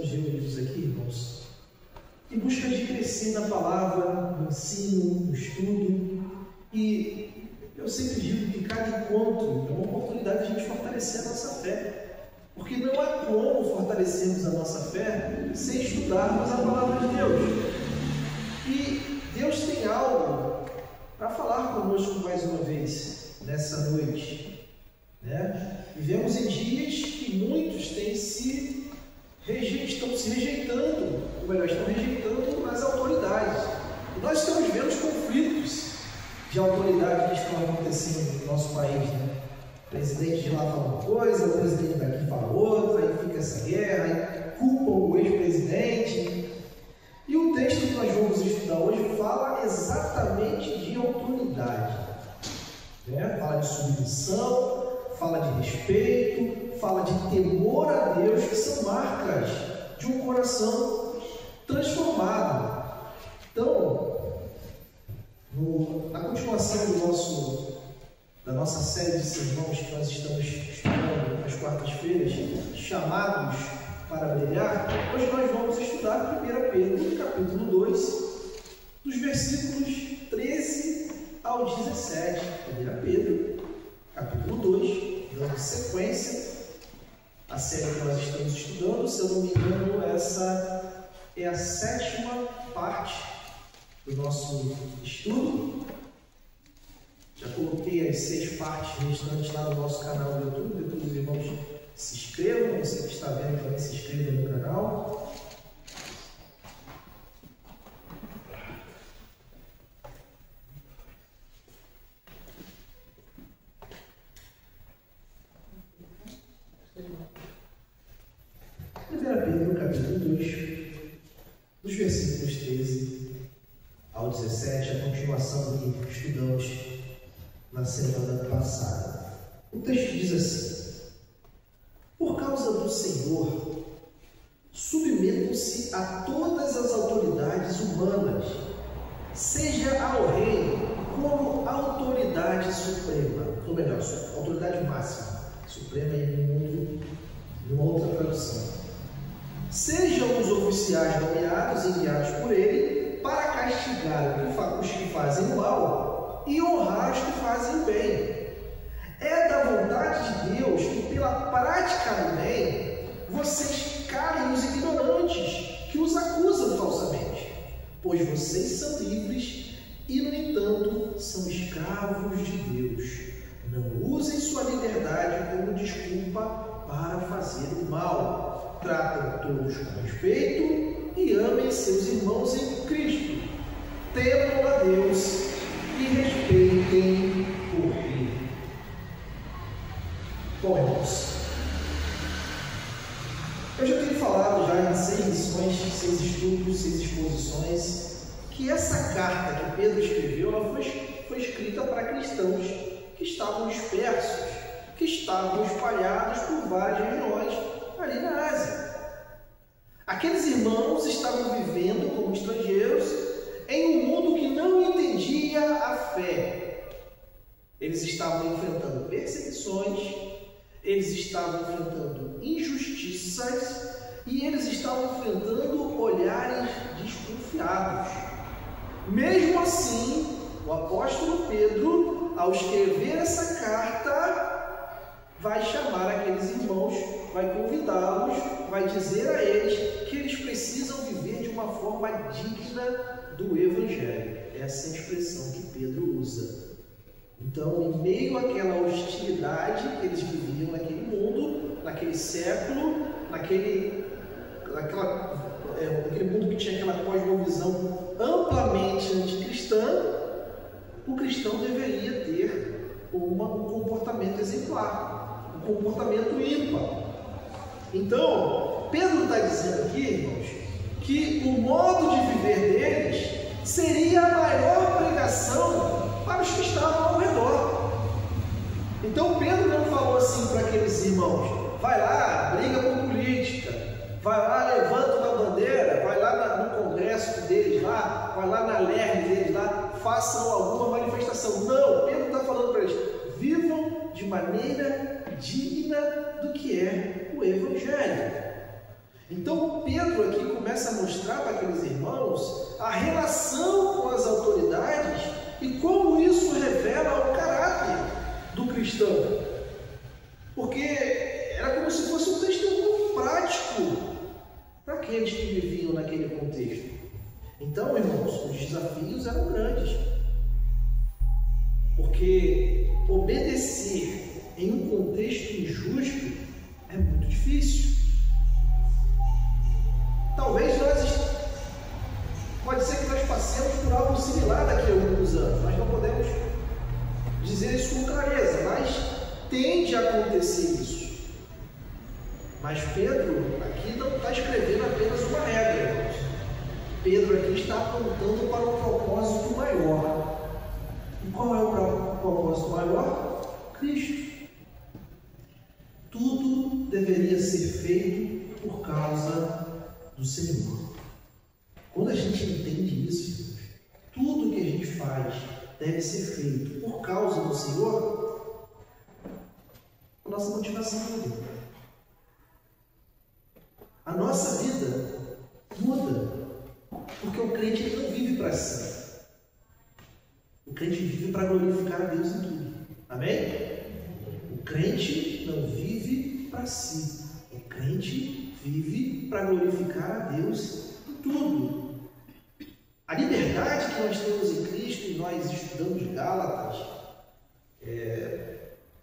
estamos reunidos aqui, irmãos, em busca de crescer na palavra, no ensino, no estudo. E eu sempre digo que cada encontro é uma oportunidade de a gente fortalecer a nossa fé. Porque não há como fortalecermos a nossa fé sem estudarmos a palavra de Deus. E Deus tem algo para falar conosco mais uma vez, nessa noite. Vivemos em dias que muitos estão se rejeitando, ou melhor, estão rejeitando as autoridades. E nós estamos vendo os conflitos de autoridade que estão acontecendo no nosso país, O presidente de lá fala uma coisa, o presidente daqui fala outra, aí fica essa guerra, aí culpam o ex-presidente. E o texto que nós vamos estudar hoje fala exatamente de autoridade. Fala de submissão, fala de respeito, fala de temor a Deus, que são marcas de um coração transformado. Então, na continuação da nossa série de sermões que nós estamos estudando nas quartas-feiras, chamados para brilhar, hoje nós vamos estudar 1 Pedro, capítulo 2, dos versículos 13 ao 17. 1 Pedro, capítulo 2, dando sequência à série que nós estamos estudando. Se eu não me engano, essa é a 7ª parte do nosso estudo. Já coloquei as 6 partes restantes lá no nosso canal do YouTube. Depois os irmãos se inscrevam. Você que está vendo também se inscreva no canal. Pedro, capítulo 2, dos versículos 13 ao 17, a continuação do que estudamos na semana passada. O texto diz assim: por causa do Senhor, submetam-se a todas as autoridades humanas, seja ao rei como autoridade suprema, ou melhor, autoridade máxima, suprema em uma outra tradução. Sejam os oficiais nomeados e enviados por ele para castigar os que fazem o mal e honrar os que fazem o bem. É da vontade de Deus que, pela prática do bem, vocês calem os ignorantes que os acusam falsamente, pois vocês são livres e, no entanto, são escravos de Deus. Não usem sua liberdade como desculpa para fazer o mal. Tratem todos com respeito e amem seus irmãos em Cristo. Temam a Deus e respeitem o Rei. Bom, irmãos, eu já tenho falado já em 6 lições, 6 estudos, 6 exposições, que essa carta que Pedro escreveu, ela foi escrita para cristãos que estavam dispersos, que estavam espalhados por várias regiões ali na Ásia. Aqueles irmãos estavam vivendo como estrangeiros em um mundo que não entendia a fé. Eles estavam enfrentando perseguições, eles estavam enfrentando injustiças e eles estavam enfrentando olhares desconfiados. Mesmo assim, o apóstolo Pedro, ao escrever essa carta, vai chamar aqueles irmãos, vai convidá-los, vai dizer a eles que eles precisam viver de uma forma digna do Evangelho. Essa é a expressão que Pedro usa. Então, em meio àquela hostilidade que eles viviam naquele mundo, naquele século, naquele mundo que tinha aquela cosmovisão amplamente anticristã, o cristão deveria ter um comportamento exemplar, um comportamento ímpar. Então, Pedro está dizendo aqui, irmãos, que o modo de viver deles seria a maior pregação para os que estavam ao redor. Então, Pedro não falou assim para aqueles irmãos: vai lá, briga por política, vai lá, levanta uma bandeira, vai lá no congresso deles lá, vai lá na LERN deles lá, façam alguma manifestação. Não, Pedro está falando para eles: vivam de maneira digna do que é o Evangelho. Então Pedro aqui começa a mostrar para aqueles irmãos a relação com as autoridades e como isso revela o caráter do cristão. Porque era como se fosse um testemunho prático para aqueles que viviam naquele contexto. Então, irmãos, os desafios eram grandes. Porque obedecer em um contexto injusto é muito difícil. Talvez pode ser que nós passemos por algo similar daqui a alguns anos. Nós não podemos dizer isso com clareza, mas tende a acontecer isso. Mas Pedro aqui não está escrevendo apenas uma regra, irmãos. Pedro aqui está apontando para um propósito maior. E qual é o propósito maior? Cristo. Tudo deveria ser feito por causa do Senhor. Quando a gente entende isso, tudo que a gente faz deve ser feito por causa do Senhor, a nossa motivação muda. A nossa vida muda. Porque o crente não vive para si. O crente vive para glorificar a Deus em tudo. Amém? O crente não vive para si. O crente vive para glorificar a Deus em tudo. A liberdade que nós temos em Cristo, e nós estudamos Gálatas,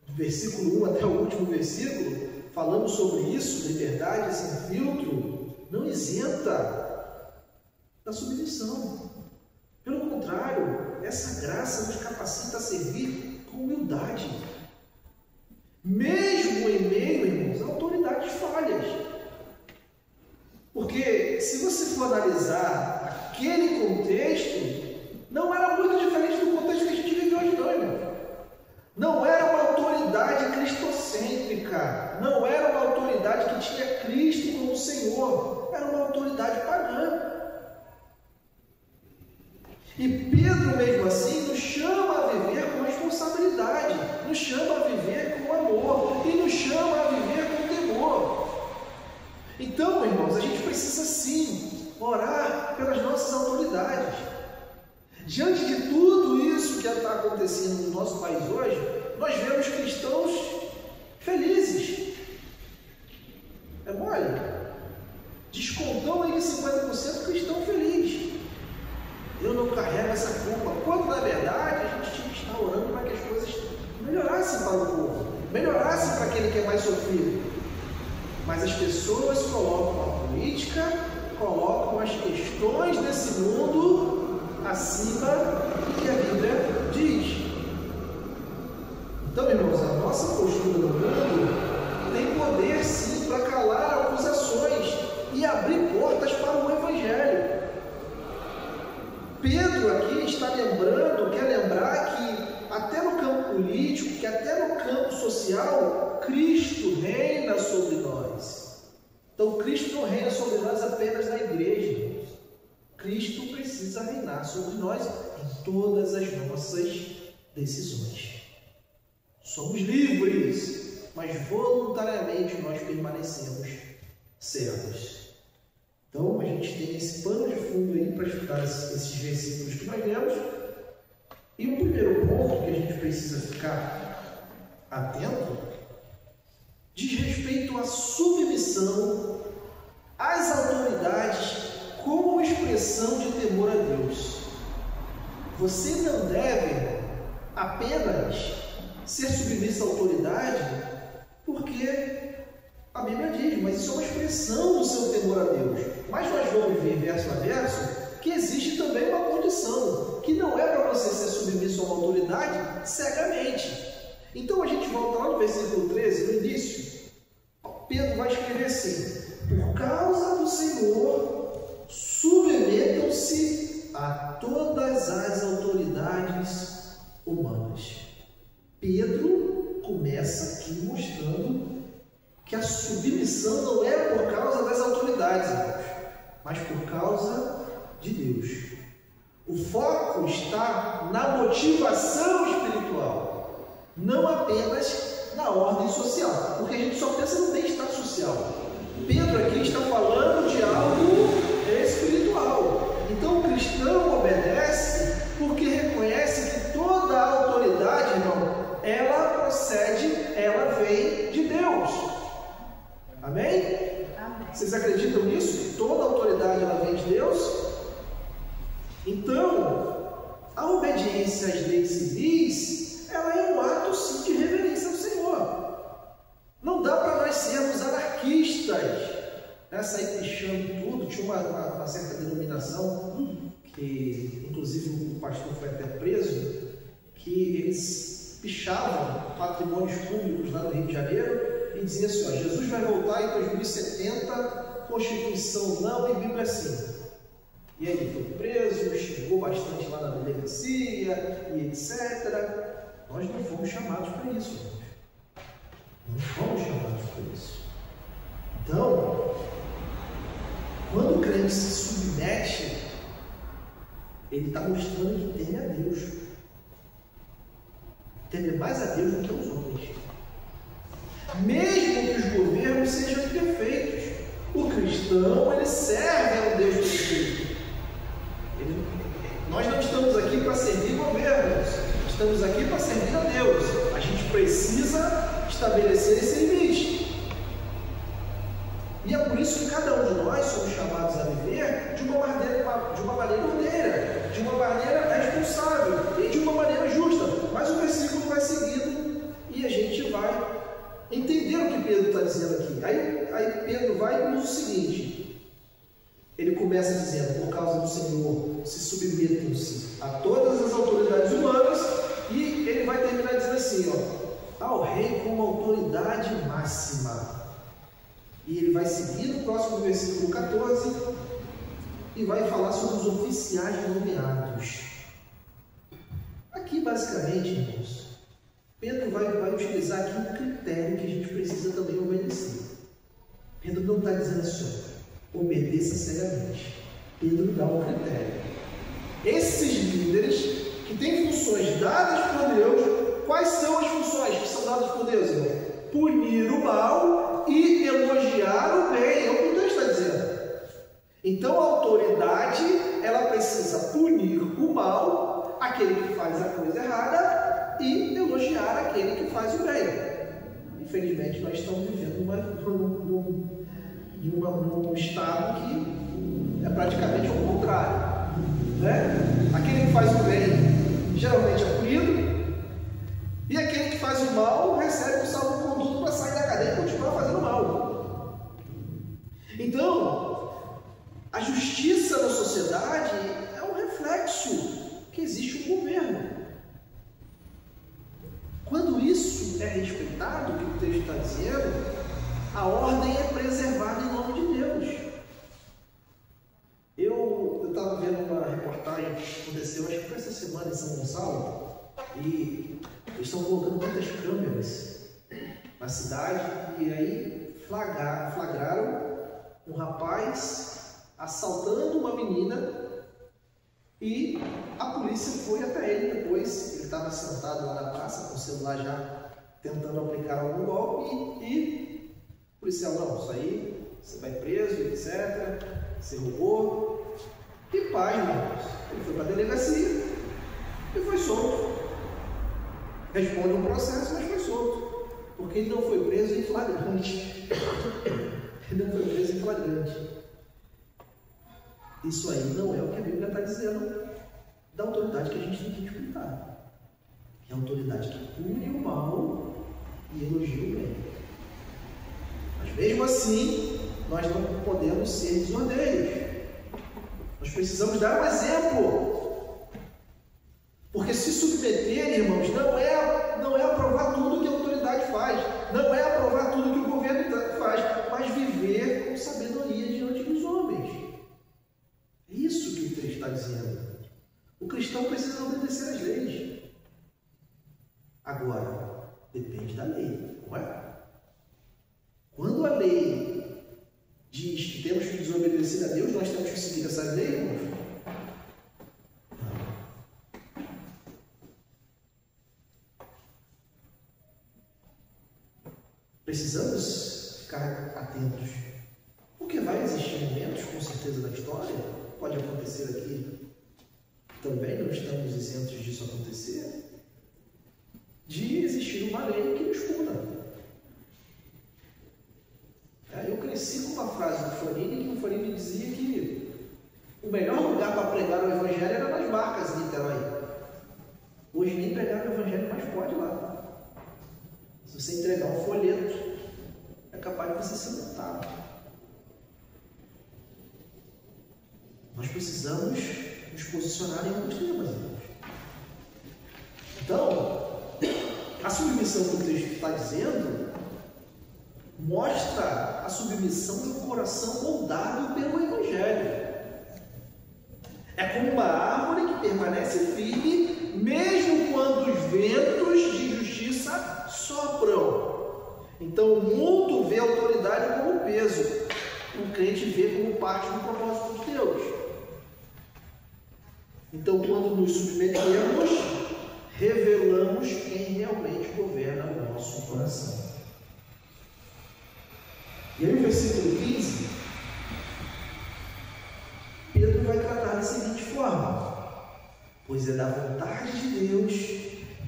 do versículo 1 até o último versículo, falamos sobre isso, liberdade sem filtro, não isenta da submissão. Pelo contrário, essa graça nos capacita a servir com humildade. Mesmo em meio, irmãos, a autoridades falhas. Porque se você for analisar aquele contexto, não era muito diferente do contexto que a gente vive hoje, não, irmão. Não era uma autoridade cristocêntrica, não era uma autoridade que tinha Cristo como Senhor, era uma autoridade pagã. E Pedro, mesmo assim, nos chama a viver com responsabilidade, nos chama a viver com amor e nos chama a viver com temor. Então, irmãos, a gente precisa sim orar pelas nossas autoridades. Diante de tudo isso que está acontecendo no nosso país hoje, nós vemos cristãos felizes. É mole? Descontão aí 50% cristão feliz. Eu não carrego essa culpa, quando na verdade a gente tinha que estar orando para que as coisas melhorassem para o povo, melhorassem para aquele que é mais sofrido. Mas as pessoas colocam a política, colocam as questões desse mundo acima do que a Bíblia diz. Então, irmãos, a nossa postura no mundo tem poder sim para calar acusações e abrir portas para o Evangelho. Pedro aqui está lembrando, quer lembrar que até no campo político, que até no campo social, Cristo reina sobre nós. Então Cristo não reina sobre nós apenas na igreja, irmãos. Cristo precisa reinar sobre nós em todas as nossas decisões. Somos livres, mas voluntariamente nós permanecemos servos. Então, a gente tem esse pano de fundo aí para estudar esses versículos que nós lemos. E o primeiro ponto que a gente precisa ficar atento diz respeito à submissão às autoridades como expressão de temor a Deus. Você não deve apenas ser submisso à autoridade porque a Bíblia diz, mas isso é uma expressão do seu temor a Deus. Mas nós vamos ver verso a verso que existe também uma condição, que não é para você ser submisso a uma autoridade cegamente. Então a gente volta lá no versículo 13, no início. Pedro vai escrever assim: por causa do Senhor, submetam-se a todas as autoridades humanas. Pedro começa aqui mostrando que a submissão não é por causa das autoridades, irmãos, mas por causa de Deus. O foco está na motivação espiritual, não apenas na ordem social, porque a gente só pensa no bem-estar social. Pedro aqui está falando de algo espiritual. Então o cristão obedece porque reconhece que toda a autoridade, irmão, ela procede, ela vem de Deus. Amém? Amém. Vocês acreditam nisso? Que toda a autoridade ela vem de Deus? Então, a obediência às leis civis, ela é um ato sim de reverência ao Senhor. Não dá para nós sermos anarquistas, né? Sair pichando tudo. Tinha uma certa denominação, que inclusive o pastor foi até preso, que eles pichavam patrimônios públicos lá no Rio de Janeiro e diziam assim: ó, Jesus vai voltar em 2070, Constituição não e Bíblia sim. E aí ele foi preso, chegou bastante lá na delegacia e etc. Nós não fomos chamados para isso. Não fomos chamados para isso. Então, quando o crente se submete, ele está mostrando que teme a Deus. Teme mais a Deus do que aos homens. Mesmo que os governos sejam imperfeitos, o cristão, ele serve ao Deus perfeito. Nós não estamos aqui para servir governos, estamos aqui para servir a Deus. A gente precisa estabelecer esse limite. E é por isso que cada um de nós somos chamados a viver de uma maneira ordeira, de uma maneira responsável e de uma maneira justa. Mas o versículo vai seguindo e a gente vai entender o que Pedro está dizendo aqui. Aí Pedro vai e diz o seguinte. Ele começa dizendo: por causa do Senhor, se submetam-se a todas as autoridades humanas, e ele vai terminar dizendo assim, ó, ao rei como autoridade máxima. E ele vai seguir no próximo versículo 14 e vai falar sobre os oficiais nomeados. Aqui, basicamente, irmãos, Pedro vai utilizar aqui um critério que a gente precisa também obedecer. Pedro não está dizendo assim, obedeça cegamente. Pedro dá um critério. Esses líderes que têm funções dadas por Deus, quais são as funções que são dadas por Deus, irmão? Punir o mal e elogiar o bem. É o que o texto está dizendo. Então a autoridade, ela precisa punir o mal, aquele que faz a coisa errada, e elogiar aquele que faz o bem. Infelizmente nós estamos vivendo num estado que é praticamente o contrário, né? Aquele que faz o bem geralmente é punido, e aquele que faz o mal recebe o salvo-conduto para sair da cadeia e continuar fazendo mal. Então, a justiça na sociedade é um reflexo que existe um governo. Quando isso é respeitado, o que o texto está dizendo, a ordem é preservada em nome de Deus. Eu estava vendo uma reportagem que aconteceu, acho que foi essa semana em São Gonçalo, e eles estão colocando muitas câmeras na cidade, e aí flagraram um rapaz assaltando uma menina, e a polícia foi até ele depois. Ele estava sentado lá na praça com o celular já tentando aplicar algum golpe, e o policial: não, isso aí, você vai preso, etc. Você roubou. E paz, irmãos. Ele foi para a delegacia e foi solto. Responde um processo, mas foi solto, porque ele não foi preso em flagrante. Ele não foi preso em flagrante. Isso aí não é o que a Bíblia está dizendo da autoridade que a gente tem que respeitar. É a autoridade que pune o mal e elogia o bem. Mas mesmo assim, nós não podemos ser desordeiros. Nós precisamos dar um exemplo. Porque se submeter, irmãos, não é aprovar tudo que a autoridade faz, não é aprovar tudo que o governo faz, mas viver com sabedoria diante dos homens. É isso que o texto está dizendo. O cristão precisa obedecer às leis. Agora, depende da lei, não é? Quando a lei diz que temos que desobedecer a Deus, nós temos que seguir essa lei, irmãos? Precisamos ficar atentos certeza na história, pode acontecer aqui também, não estamos isentos disso acontecer, de existir uma lei que nos puna. Eu cresci com uma frase do Fanini, que o Fanini dizia que o melhor lugar para pregar o Evangelho era nas barcas em Niterói. Hoje nem pregar o Evangelho mais pode lá. Se você entregar um folheto, é capaz de você ser multado. Nós precisamos nos posicionar em alguns temas, irmãos. Então, a submissão que o texto está dizendo mostra a submissão de um coração moldado pelo Evangelho. É como uma árvore que permanece firme, mesmo quando os ventos de justiça sopram. Então, o mundo vê a autoridade como peso, o crente vê como parte do propósito de Deus. Então, quando nos submetemos, revelamos quem realmente governa o nosso coração. E aí, o versículo 15, Pedro vai tratar da seguinte forma: pois é da vontade de Deus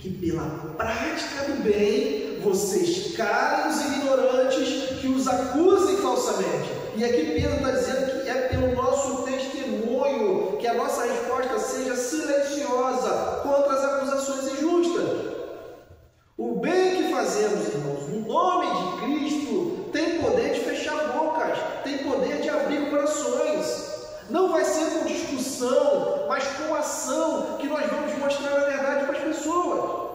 que, pela prática do bem, vocês calem os ignorantes que os acusem falsamente. E aqui Pedro está dizendo que é pelo nosso testemunho que a nossa resposta seja silenciosa contra as acusações injustas. O bem que fazemos, irmãos, no nome de Cristo, tem poder de fechar bocas, tem poder de abrir corações. Não vai ser com discussão, mas com ação que nós vamos mostrar a verdade para as pessoas.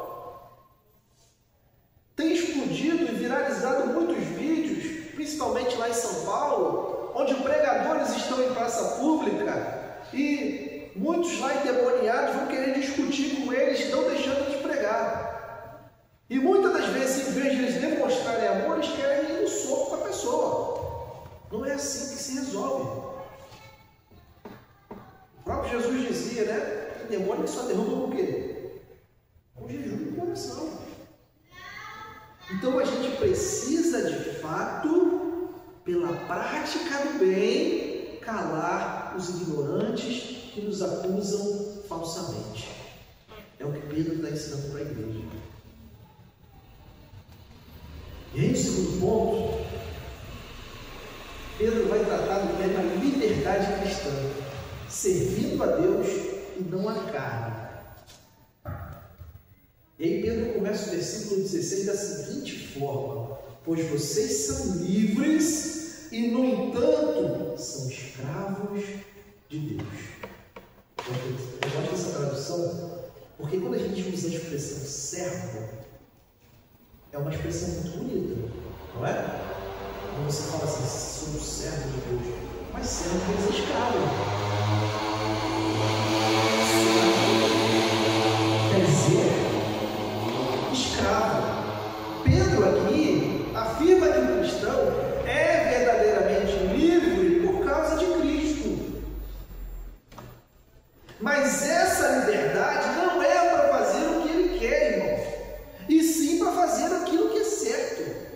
Tem explodido e viralizado muitos vídeos, principalmente lá em São Paulo, onde pregadores estão em praça pública e muitos lá endemoniados vão querer discutir com eles, não deixando de pregar. E muitas das vezes, em vez de eles demonstrarem amor, eles querem ir no soco com a pessoa. Não é assim que se resolve. O próprio Jesus dizia, né? Que demônio que só derruba com o quê? Com jejum do coração. Então a gente precisa, de fato, pela prática do bem, calar os ignorantes que nos acusam falsamente. É o que Pedro está ensinando para a igreja. E aí, o segundo ponto, Pedro vai tratar do tema liberdade cristã, servindo a Deus e não a carne. E aí Pedro começa o versículo 16 da seguinte forma: pois vocês são livres e, no entanto, são escravos de Deus. Eu gosto dessa tradução, porque quando a gente usa a expressão servo, é uma expressão muito bonita, não é? Quando você fala assim, somos servos de Deus, mas servo quer dizer escravo. Quer dizer escravo. Pedro aqui afirma que o cristão é verdadeiramente livre por causa de Cristo. Mas essa liberdade não é para fazer o que ele quer, irmão, e sim para fazer aquilo que é certo.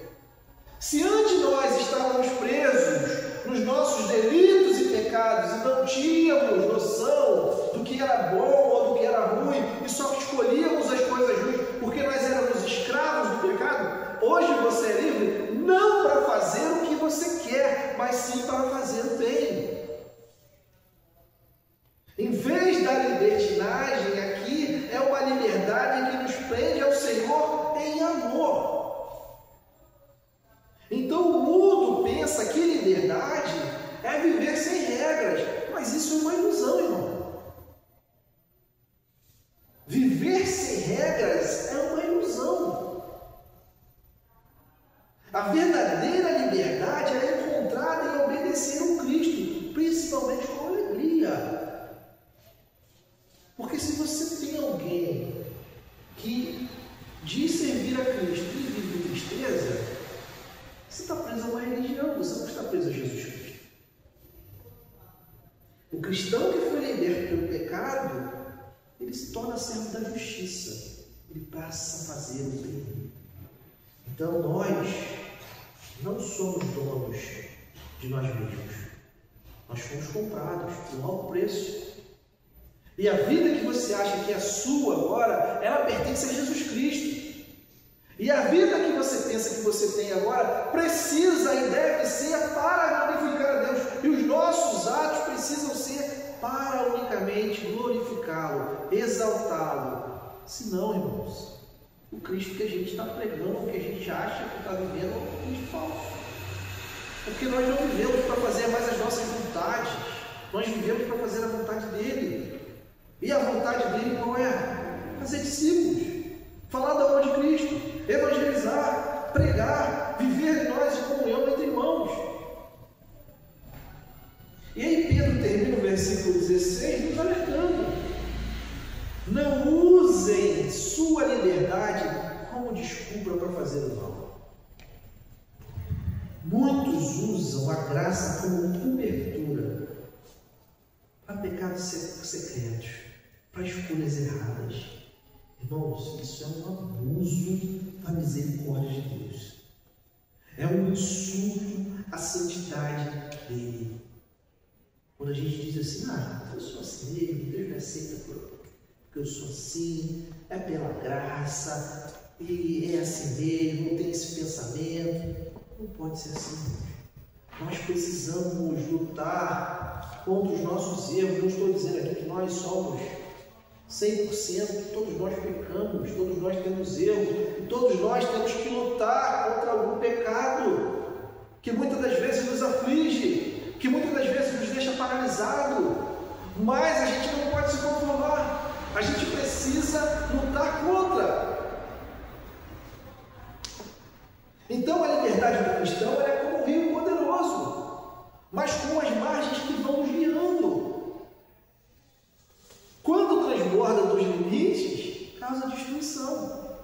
Se antes nós estávamos presos nos nossos delitos e pecados e não tínhamos noção do que era bom ou do que era ruim e só escolhíamos as coisas ruins porque nós éramos escravos do pecado, hoje você é livre não para fazer o que você quer, mas sim para fazer o bem. Em vez da libertinagem, aqui é uma liberdade que nos prende ao Senhor em amor. Então o mundo pensa que liberdade é viver sem regras, mas isso é uma ilusão, irmão. Viver sem regras é uma ilusão. A verdadeira liberdade é encontrada em obedecer ao Cristo, principalmente com alegria. Porque se você tem alguém que diz servir a Cristo e vive em tristeza, você está preso a uma religião, você não está preso a Jesus Cristo. O cristão que foi liberto pelo pecado, ele se torna servo da justiça, ele passa a fazer o bem. Então nós não somos donos de nós mesmos, Nós fomos comprados por um alto preço. E a vida que você acha que é sua agora, ela pertence a Jesus Cristo. E a vida que você pensa que você tem agora, precisa e deve ser para glorificar a Deus. E os nossos atos precisam ser para unicamente glorificá-lo, exaltá-lo. Senão, irmãos, o Cristo que a gente está pregando, o que a gente acha que está vivendo, é um Cristo falso. Porque nós não vivemos para fazer mais as nossas vontades, nós vivemos para fazer a vontade dele. E a vontade dele qual é? Fazer discípulos, falar do amor de Cristo, evangelizar, pregar, viver nós em comunhão entre irmãos. E aí Pedro termina o versículo 16 nos alertando: não usem sua liberdade como desculpa para fazer o mal. Muitos usam a graça como cobertura para pecados secretos, para escolhas erradas. Irmãos, isso é um abuso da misericórdia de Deus. É um insulto à santidade dele. Quando a gente diz assim, eu sou assim mesmo, Deus me aceita porque eu sou assim, é pela graça, e é assim mesmo, tem esse pensamento. Não pode ser assim. Nós precisamos lutar contra os nossos erros. Não estou dizendo aqui que nós somos 100%, todos nós pecamos, todos nós temos erros, e todos nós temos que lutar contra algum pecado que muitas das vezes nos aflige, que muitas das vezes nos deixa paralisado, mas a gente não pode se conformar, a gente precisa lutar contra. Então a liberdade do cristão é como um rio poderoso, mas com as margens que vão nos guiando. Quando transborda dos limites, causa destruição.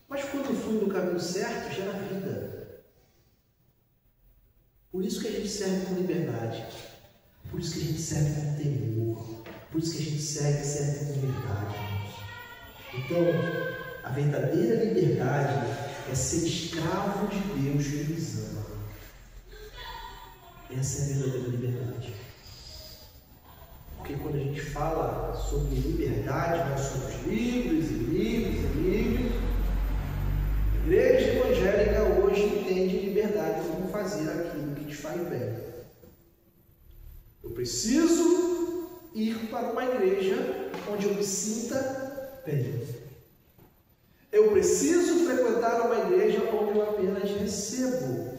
Mas quando flui no caminho certo, gera vida. Por isso que a gente serve com liberdade. Por isso que a gente serve com temor. Por isso que a gente serve com verdade. Então, a verdadeira liberdade é ser escravo de Deus que nos ama. Essa é a verdadeira liberdade. Porque quando a gente fala sobre liberdade, nós somos livres e livres e livres. A igreja evangélica hoje entende liberdade como fazer aquilo que te faz bem. Eu preciso ir para uma igreja onde eu me sinta bem. Eu preciso frequentar uma igreja onde eu apenas recebo.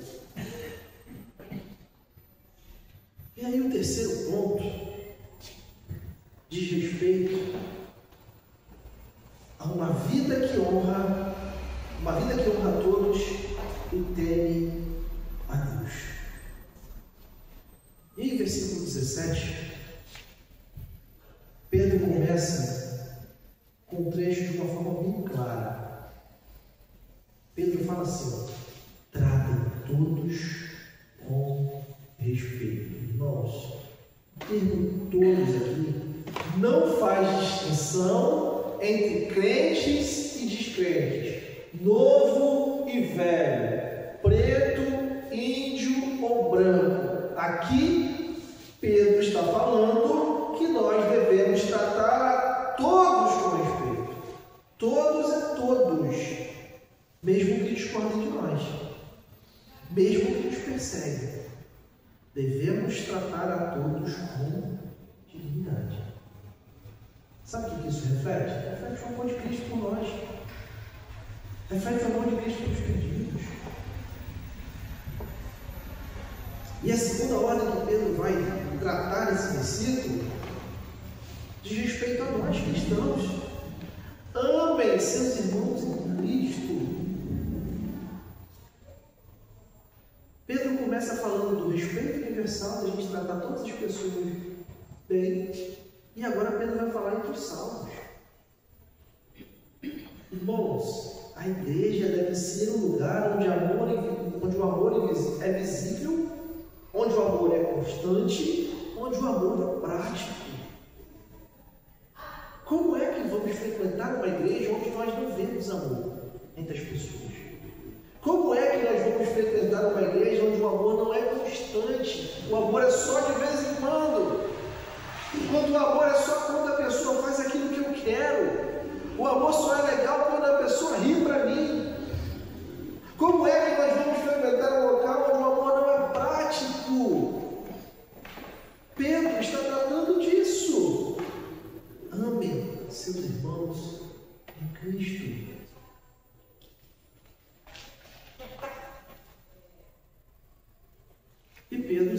E aí o terceiro ponto diz respeito a uma vida que honra a todos e teme a Deus. E aí, versículo 17, Pedro começa com um trecho de uma forma bem clara. Pedro fala assim: tratem todos com respeito. Irmãos, o termo todos aqui não faz distinção entre crentes e descrentes, novo e velho, preto, índio ou branco. Aqui Pedro está falando que nós devemos tratar a todos com respeito. Todos é todos, mesmo que discordem de nós, mesmo que nos perseguem. Devemos tratar a todos com dignidade. Sabe o que isso reflete? Reflete o amor de Cristo por nós. Reflete o amor de Cristo pelos perdidos. E a segunda ordem que Pedro vai tratar nesse versículo diz respeito a nós cristãos. Amem seus irmãos em Cristo. Pedro começa falando do respeito universal, da gente tratar todas as pessoas bem, e agora Pedro vai falar entre os salvos. Irmãos, a igreja deve ser um lugar onde o amor é visível, onde o amor é constante, onde o amor é prático. Como é que vamos frequentar uma igreja onde nós não vemos amor entre as pessoas? Como é que nós vamos frequentar uma igreja onde o amor não é constante? constante. O amor é só de vez em quando. Enquanto o amor é só quando a pessoa faz aquilo que eu quero. O amor só é legal quando a pessoa ri para mim. Como é que nós vamos frequentar um local onde o amor não é prático? Pedro está tratando disso. Amem seus irmãos em Cristo. E Pedro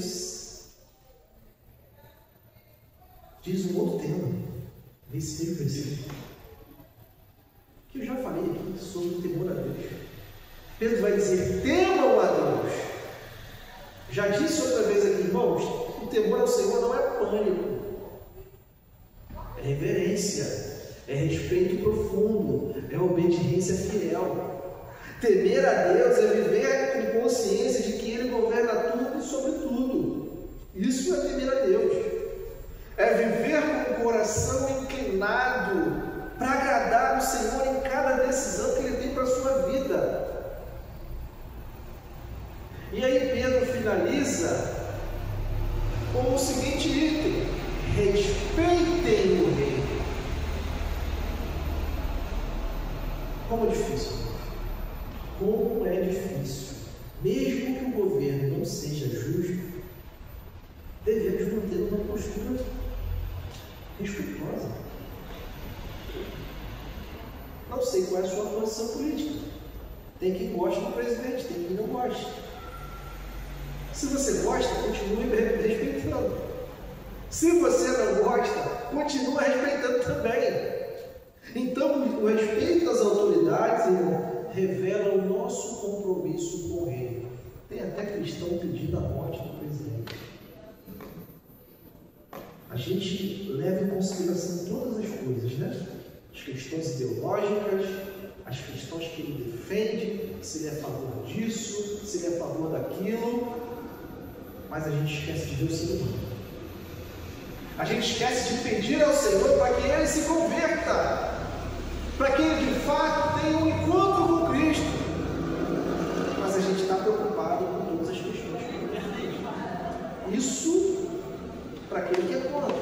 diz um outro tema, nesse mesmo versículo, que eu já falei aqui sobre o temor a Deus. Pedro vai dizer: temam a Deus. Já disse outra vez aqui, irmãos, o temor ao Senhor não é pânico, é reverência, é respeito profundo, é obediência fiel. Temer a Deus é viver com consciência de que Ele governa tudo e sobre tudo. Isso é temer a Deus. É viver com o coração inclinado para agradar o Senhor em cada decisão que Ele tem para a sua vida. E aí Pedro finaliza com o seguinte item: respeitem o rei. Como é difícil. Como é difícil. Mesmo que o governo não seja justo, devemos manter uma postura respeitosa. Não sei qual é a sua posição política. Tem quem goste do presidente, tem quem não goste. Se você gosta, continue respeitando. Se você não gosta, continue respeitando também. Então, o respeito às autoridades, irmão, revela o nosso compromisso com o reino. Tem até cristão pedindo a morte do presidente. A gente leva em consideração todas as coisas, né? As questões ideológicas, as questões que ele defende, se ele é a favor disso, se ele é a favor daquilo, mas a gente esquece de ver o ser humano. A gente esquece de pedir ao Senhor para que ele se converta, para que ele de fato tenha um encontro com Cristo. Mas a gente está preocupado com todas as questões que ele defende. Isso para aquele que é contra,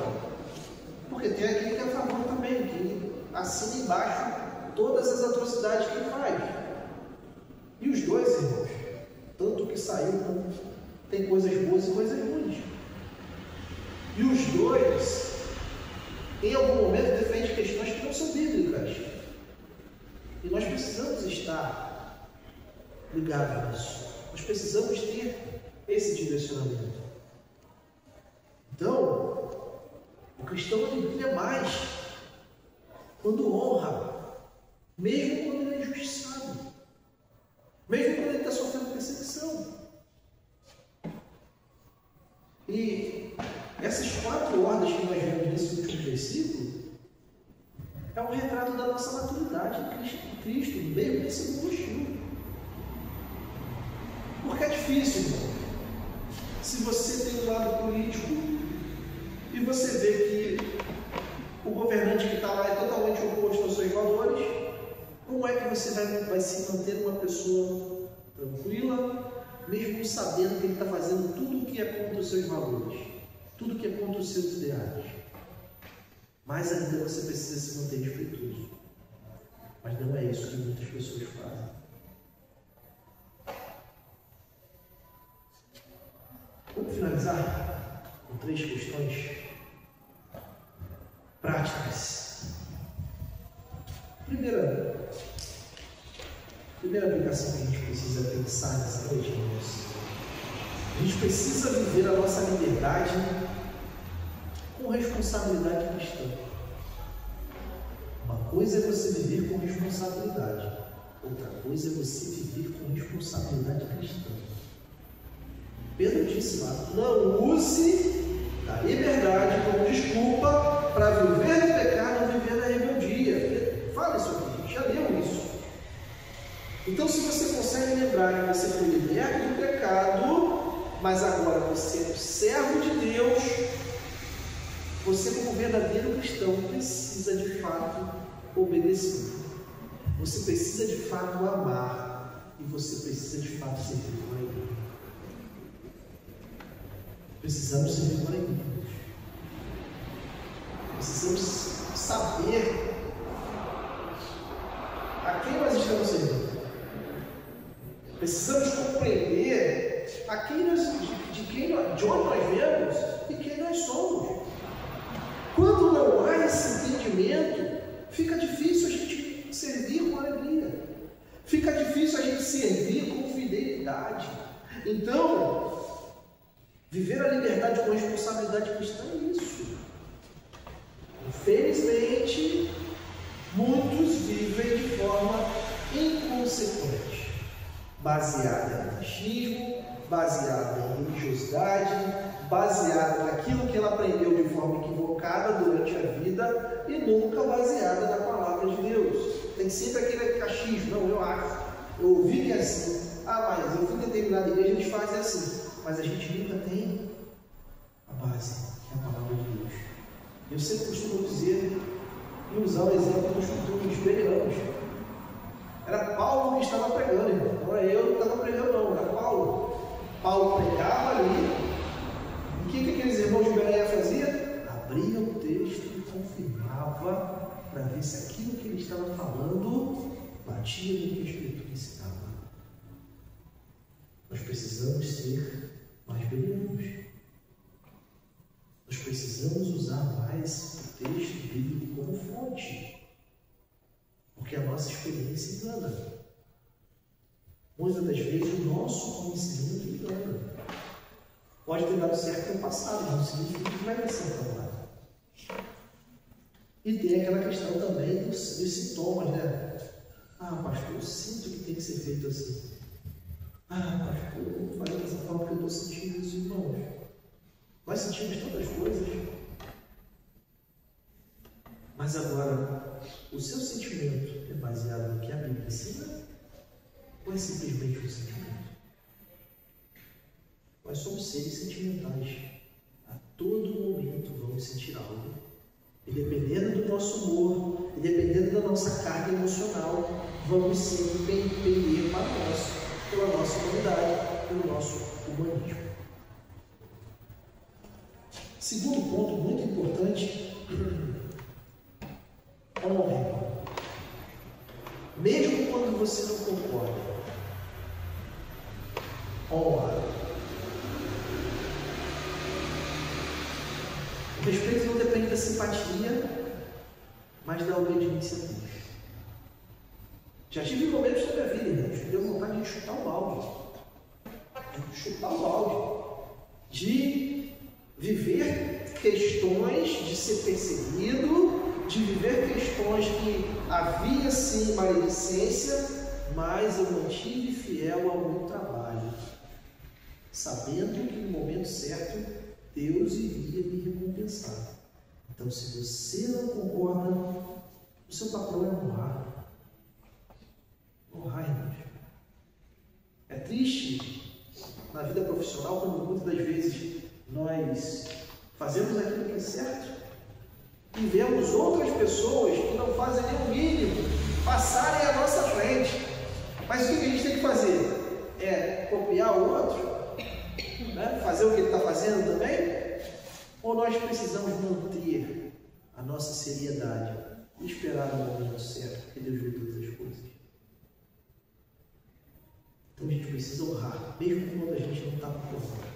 porque tem aquele que é a favor também, que assina embaixo todas as atrocidades que ele faz. E os dois, irmãos, tanto que saiu como tem coisas boas e coisas ruins. E os dois, em algum momento, defendem questões que não são bíblicas. E nós precisamos estar ligados nisso. Nós precisamos ter esse direcionamento. Então, o cristão ele brilha mais quando honra, mesmo quando ele é injustiçado, mesmo quando ele está sofrendo perseguição. E essas 4 ordens que nós vemos nesse último versículo é um retrato da nossa maturidade em Cristo, mesmo nesse motivo. Porque é difícil, irmão. Se você tem um lado político e você vê que o governante que está lá é totalmente oposto aos seus valores, como é que você vai se manter uma pessoa tranquila, mesmo sabendo que ele está fazendo tudo o que é contra os seus valores, tudo o que é contra os seus ideais? Mais ainda você precisa se manter respeitoso. Mas não é isso que muitas pessoas fazem. Vamos finalizar com 3 questões práticas. Primeira aplicação que a gente precisa pensar nessa noite, irmãos. A gente precisa viver a nossa liberdade com responsabilidade cristã. Uma coisa é você viver com responsabilidade, outra coisa é você viver com responsabilidade cristã. Pedro disse lá: não use a liberdade como desculpa para viver no pecado ou viver na rebeldia. Fala isso aqui, já leu isso. Então, se você consegue lembrar que você foi liberto do pecado, mas agora você é um servo de Deus, você, como verdadeiro cristão, precisa de fato obedecer. Você precisa de fato amar. E você precisa de fato servir com Ele. Precisamos servir para Deus. Precisamos saber a quem nós estamos servindo. Precisamos compreender de onde nós viemos e quem nós somos. Quando não há esse entendimento, fica difícil a gente servir com alegria. Fica difícil a gente servir com fidelidade. Então, viver a liberdade com responsabilidade cristã é isso. Infelizmente, muitos vivem de forma inconsequente, baseada em machismo, baseada em religiosidade, baseada naquilo que ela aprendeu de forma equivocada durante a vida e nunca baseada na palavra de Deus. Tem sempre aquele achismo, não, eu acho, eu ouvi que é assim, mas eu fui em determinada igreja, eles fazem assim, mas a gente nunca tem a base, que é a palavra de Deus. Eu sempre costumo dizer e usar o exemplo dos bereanos. Era Paulo que estava pregando, irmão. Não era eu que estava pregando, não, era Paulo. Paulo pregava ali, e o que aqueles irmãos de Bereia faziam? Abria o texto e confirmava para ver se aquilo que ele estava falando batia no que a Escritura ensinava. Nós precisamos ser mais bereanos. Nós precisamos usar mais o texto bíblico como fonte, porque a nossa experiência engana. Muitas das vezes o nosso conhecimento engana. Pode ter dado certo no passado, mas não significa que vai dar certo agora. E tem aquela questão também dos sintomas, né? Pastor, eu sinto que tem que ser feito assim. Pastor, eu não falei dessa forma porque eu estou sentindo isso, irmãos. Nós sentimos tantas coisas. Mas agora, o seu sentimento é baseado no que a Bíblia ensina? Ou é simplesmente um sentimento? Nós somos seres sentimentais. A todo momento vamos sentir algo. E dependendo do nosso humor, e dependendo da nossa carga emocional, vamos sempre pender para nós, pela nossa humanidade, pelo nosso humanismo. Segundo ponto muito importante, honra. Mesmo quando você não concorda, honra. O respeito não depende da simpatia, mas da obediência a Deus. Já tive momentos da minha vida, irmãos, que deu vontade de chutar o balde. De viver questões de ser perseguido, de viver questões que havia sim maledicência, mas eu mantive fiel ao meu trabalho, sabendo que no momento certo Deus iria me recompensar. Então, se você não concorda, o seu papel é honrar. Honrar, irmãos. É triste na vida profissional quando muitas das vezes nós fazemos aquilo que é certo e vemos outras pessoas que não fazem nem o mínimo passarem à nossa frente. Mas o que a gente tem que fazer? É copiar o outro? Fazer o que ele está fazendo também? Ou nós precisamos manter a nossa seriedade e esperar o momento certo, que Deus vê todas as coisas? Então a gente precisa honrar, mesmo quando a gente não está concordando.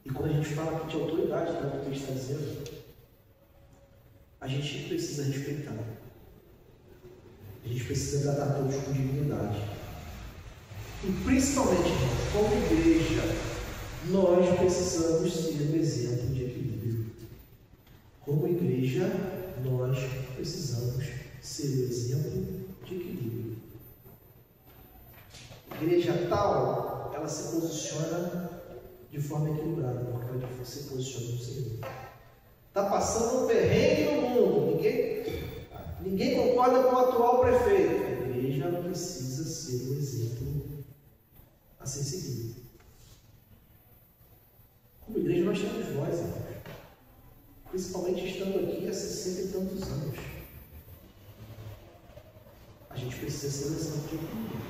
E quando a gente fala aqui de autoridade, que o texto está dizendo, a gente precisa respeitar. A gente precisa tratar todos com dignidade. E principalmente, como igreja, nós precisamos ser um exemplo de equilíbrio. Como igreja, nós precisamos ser um exemplo de equilíbrio. Igreja tal, ela se posiciona de forma equilibrada, porque ela se posiciona no Senhor. Está passando um perrengue no mundo, ninguém concorda com o atual prefeito. A igreja precisa ser um exemplo a ser seguido. Como igreja nós temos voz, irmãos, principalmente estando aqui há 60 e tantos anos. A gente precisa ser um exemplo de equilíbrio.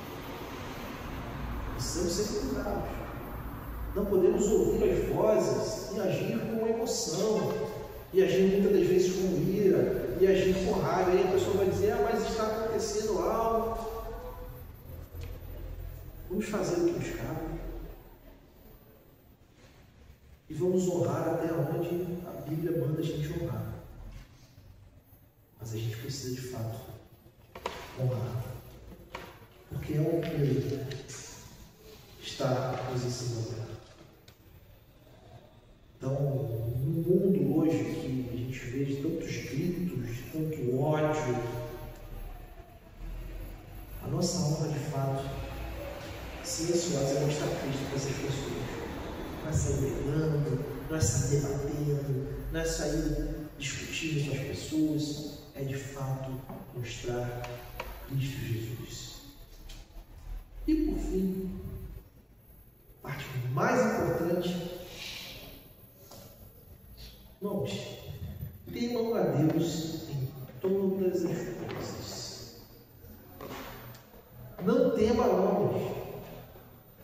Precisamos ser cuidados. Não podemos ouvir as vozes e agir com emoção, e agir muitas das vezes com ira, e agir com raiva. Aí a pessoa vai dizer, mas está acontecendo algo. Vamos fazer o que nos cabe. E vamos honrar até onde a Bíblia manda a gente honrar. Mas a gente precisa de fato honrar. Porque é o que Ele está nos ensinando. Então, no mundo hoje que a gente vê de tantos gritos, tanto ódio, a nossa honra de fato silenciosa é mostrar Cristo para essas pessoas. Não é sair brigando, não é sair debatendo, não é sair discutindo com as pessoas, é de fato mostrar Cristo Jesus. E por fim, a parte mais importante, irmãos, temam a Deus em todas as coisas. Não tema homens,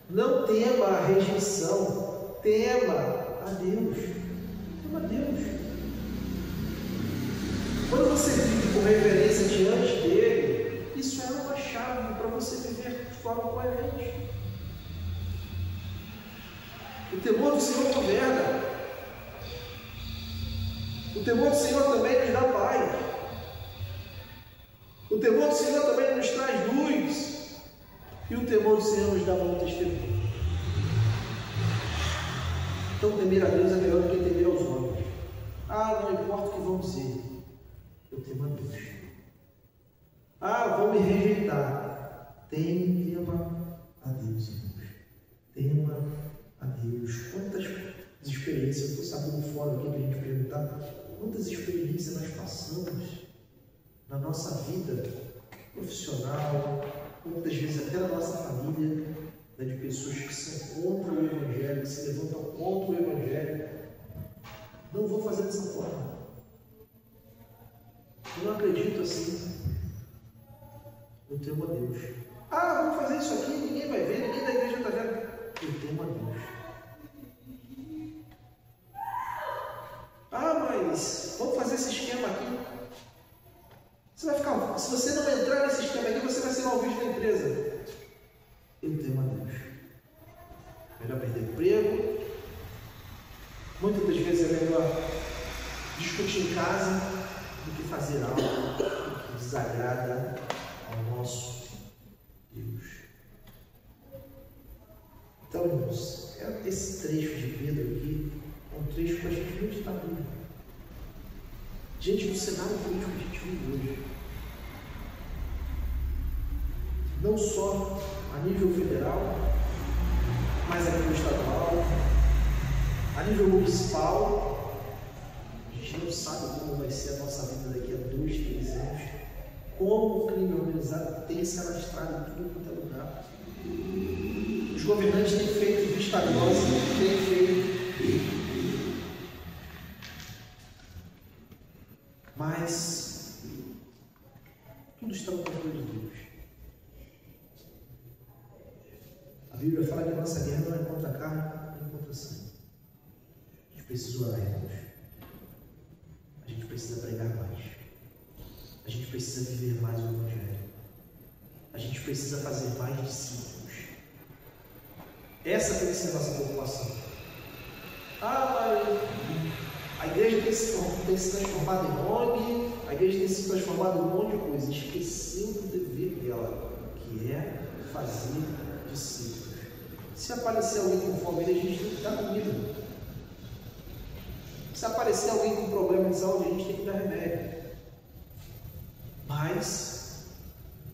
não tema a rejeição, tema a Deus. Tema a Deus. Quando você vive com reverência diante dele, isso é uma chave para você viver de forma coerente. O temor do Senhor governa. O temor do Senhor também nos dá paz. O temor do Senhor também nos traz luz. E o temor do Senhor nos dá bom testemunho. Então, temer a Deus é melhor do que temer aos homens. Não importa o que vão dizer. Eu temo a Deus. Vão me rejeitar. Tema a Deus, irmãos. Tema a Deus. Quantas experiências, eu estou sabendo fora aqui para a gente perguntar, quantas experiências nós passamos na nossa vida profissional, muitas vezes até na nossa família, né, de pessoas que são contra o Evangelho, que se levantam contra o Evangelho. Não vou fazer dessa forma. Eu não acredito assim. Eu temo a Deus. Vamos fazer isso aqui, ninguém vai ver, ninguém da igreja está vendo. Eu temo a Deus. Mas vamos fazer esse esquema aqui. Você vai ficar, se você não entrar nesse esquema aqui, você vai ser mal visto da empresa. Eu temo a Deus. Melhor perder emprego. Muitas das vezes é melhor discutir em casa do que fazer algo que desagrada ao nosso Deus. Então, irmãos, esse trecho de Pedro aqui é um trecho para a gente meditar muito. Diante do cenário político que a gente vive hoje, não só a nível federal, mas a nível estadual, a nível municipal, a gente não sabe como vai ser a nossa vida daqui a 2, 3 anos, como o crime organizado tem se alastrado em tudo quanto é lugar. Os governantes têm feito vista grossa, têm feito. Mas tudo está no controle de Deus. A Bíblia fala que a nossa guerra não é contra a carne, nem contra a sangue. A gente precisa orar, irmãos. A gente precisa pregar mais. A gente precisa viver mais o Evangelho. A gente precisa fazer mais discípulos. Essa tem que ser a nossa preocupação. A igreja tem se transformado em ONG, a igreja tem se transformado em um monte de coisa, esquecendo do dever dela, que é fazer discípulos. Se aparecer alguém com fome, a gente tem que dar comida. Se aparecer alguém com problema de saúde, a gente tem que dar remédio. Mas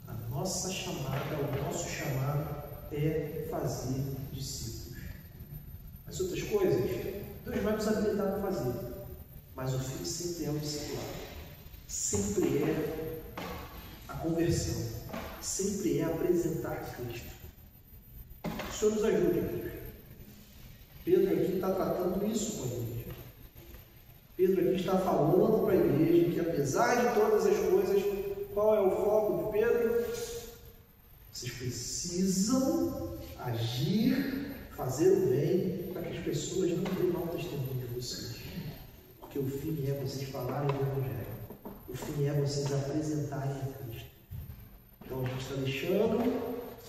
a nossa chamada, o nosso chamado é fazer discípulos. As outras coisas, Deus vai nos habilitar para fazer. Mas o fim sempre é o discipulado. Sempre é a conversão. Sempre é apresentar Cristo. O Senhor nos ajude, Deus. Pedro aqui está tratando isso com a igreja. Pedro aqui está falando para a igreja que, apesar de todas as coisas, qual é o foco de Pedro? Vocês precisam agir, fazer o bem, para que as pessoas não dêem mau testemunho de vocês. Porque o fim é vocês falarem do Evangelho. O fim é vocês apresentarem a Cristo. Então a gente está deixando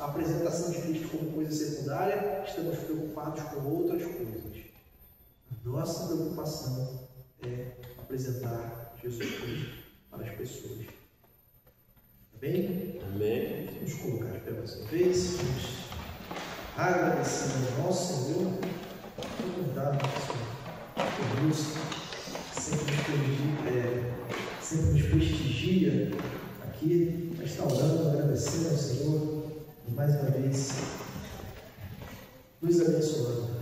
a apresentação de Cristo como coisa secundária, estamos preocupados com outras coisas. Nossa preocupação é apresentar Jesus Cristo para as pessoas. Amém? Amém. Vamos colocar de pé mais uma vez. Vamos agradecer ao nosso Senhor por nos dar a luz, sempre nos prestigia aqui, restaurando, agradecendo ao Senhor e mais uma vez nos abençoando.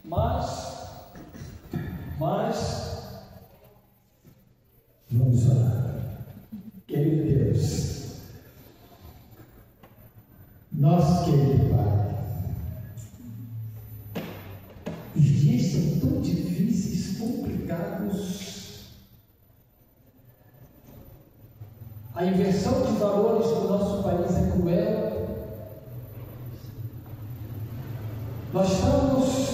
Mas vamos orar. Querido Deus, nosso querido Pai, os dias são tão difíceis, complicados. A inversão de valores do nosso país é cruel. Nós estamos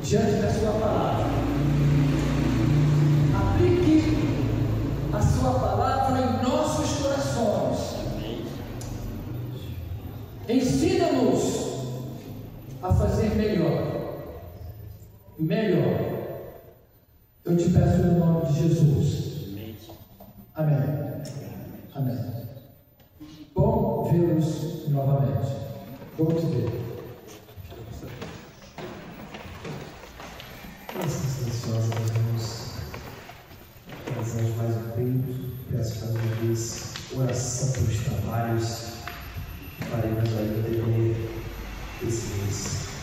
diante da sua palavra. Aplique a sua palavra em nossos corações. Ensina-nos a fazer melhor. Eu te peço no nome de Jesus. Amém. Amém. Bom vê-los novamente. Bom te ver. Silenciosa, meus irmãos. Trazemos mais um peito. Peço mais uma vez oração pelos trabalhos. Faremos aí o decorrer desse mês.